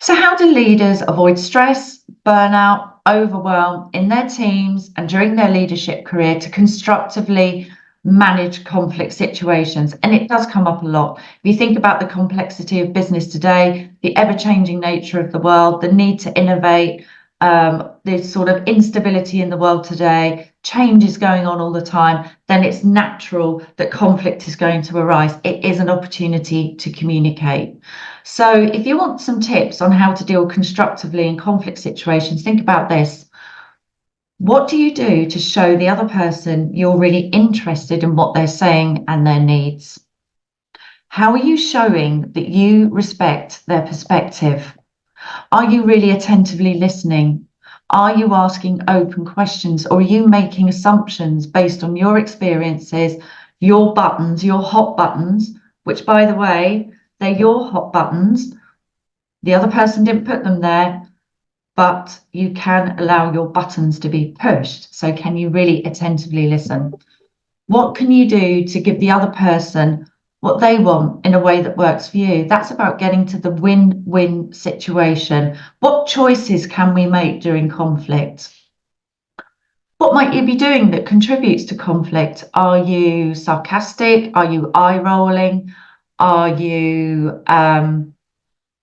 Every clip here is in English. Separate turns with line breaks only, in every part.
So, how do leaders avoid stress, burnout, overwhelm in their teams and during their leadership career to constructively manage conflict situations? And it does come up a lot. If you think about the complexity of business today, the ever changing nature of the world, the need to innovate, there's sort of instability in the world today, change is going on all the time, then it's natural that conflict is going to arise. It is an opportunity to communicate. So if you want some tips on how to deal constructively in conflict situations, think about this. What do you do to show the other person you're really interested in what they're saying and their needs? How are you showing that you respect their perspective? Are you really attentively listening? Are you asking open questions, or are you making assumptions based on your experiences, your buttons, your hot buttons, which, by the way, they're your hot buttons. The other person didn't put them there, but you can allow your buttons to be pushed. So can you really attentively listen? What can you do to give the other person what they want in a way that works for you? That's about getting to the win-win situation. What choices can we make during conflict? What might you be doing that contributes to conflict? Are you sarcastic? Are you eye rolling? Are you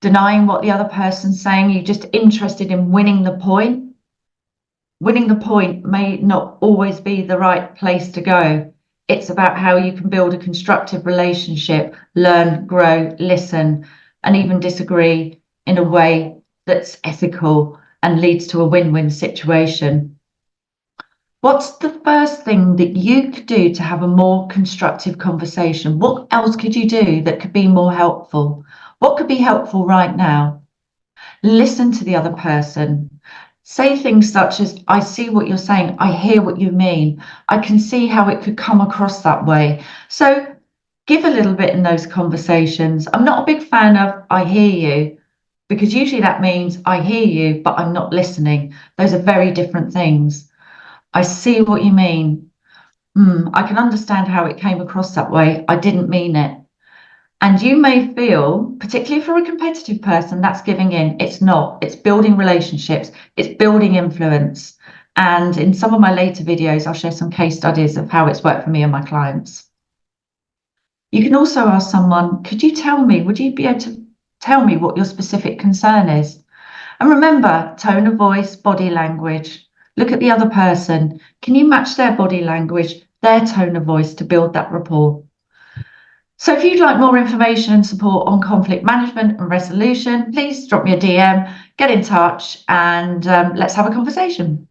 denying what the other person's saying? You're just interested in winning the point. Winning the point may not always be the right place to go. It's about how you can build a constructive relationship, learn, grow, listen, and even disagree in a way that's ethical and leads to a win-win situation. What's the first thing that you could do to have a more constructive conversation? What else could you do that could be more helpful? What could be helpful right now? Listen to the other person. Say things such as, I see what you're saying. I hear what you mean. I can see how it could come across that way. So give a little bit in those conversations. I'm not a big fan of I hear you, because usually that means I hear you, but I'm not listening. Those are very different things. I see what you mean. I can understand how it came across that way. I didn't mean it. And you may feel, particularly for a competitive person, that's giving in. It's not. It's building relationships. It's building influence. And in some of my later videos, I'll share some case studies of how it's worked for me and my clients. You can also ask someone, could you tell me, would you be able to tell me what your specific concern is? And remember, tone of voice, body language. Look at the other person. Can you match their body language, their tone of voice to build that rapport? So if you'd like more information and support on conflict management and resolution, please drop me a DM, get in touch, and let's have a conversation.